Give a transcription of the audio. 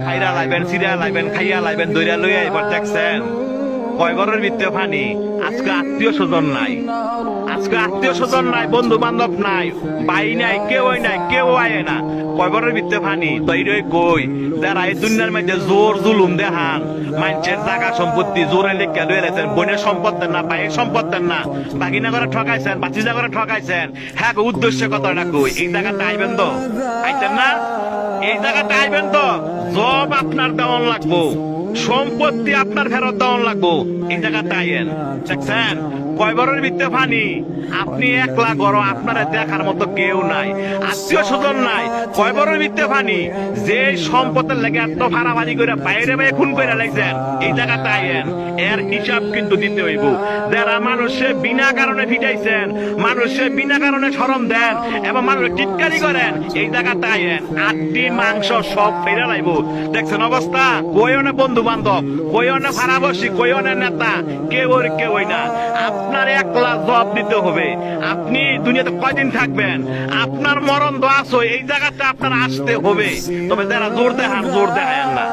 খাইরা লাইবেন, সিরা লাইবেন, খাইয়া লাইবেন, দইরা লইয়া এবার দেখছেন কয় ঘরের ভিতরে পানি। আজকে আত্মীয় স্বজন নাই, আজকে আত্মীয় স্বজন নাই, বন্ধু বান্ধব নাই, ভাই নাই, কেউই নাই, কেউ আয় না। কয় ঘরের ভিতরে পানি। তৈরি কই যারা এই দুনিয়ার মধ্যে জোর জুলুম দেখান, মানুষের জায়গা সম্পত্তি জোরে লেখা লয়ে লেছেন, বোনের সম্পদ দেন না, ভাইয়ের সম্পদ দেন না, বাগিনা করে ঠকাইছেন, বাচিজা করে ঠকাইছেন। হ্যাঁ, উদ্দেশ্য কথাটা কই, এই জায়গাটা আইবেন তো, আইতেন না? এই জায়গাটা আইবেন তো, জব আপনার দেওয়ান লাগবো, সম্পত্তি আপনার ফেরত দেওয়ান লাগবো। এই জায়গাটা আইয়েন। দেখছেন কয় বড়ের ভিতরে পানি। আপনি একলা গড়, আপনারা দেখার মতো কেউ নাই, আত্মীয় স্বজন নাই। কয় বড়ের ভিতরে পানি। যে সম্পদের লেগে এত ভাড়াভাড়ি করে বাইরে বাইরে খুন করে লাগছেন, এই জায়গাটা আইয়েন। এর হিসাব কিন্তু দিতে হইব। যারা মানুষে বিনা কারণে ফিটাইছেন, মানুষে বিনা কারণে শরম দেন এবং মানুষ টিটকারি করেন, এই জায়গাটা আইয়েন। আটটি মাংস সব ফেরে লাইব। দেখছেন অবস্থা, কই অনেক বন্ধু বান্ধব, কই অনেক ভাড়াবসি, কই অনেক নেতা, কেউই না। আপনার একলা জবাব দিতে হবে। আপনি দুনিয়াতে কয়দিন থাকবেন, আপনার মরণ তো আসো, এই জায়গাটা আপনার আসতে হবে। তবে যারা জোর দেখান, জোর দেখায় না।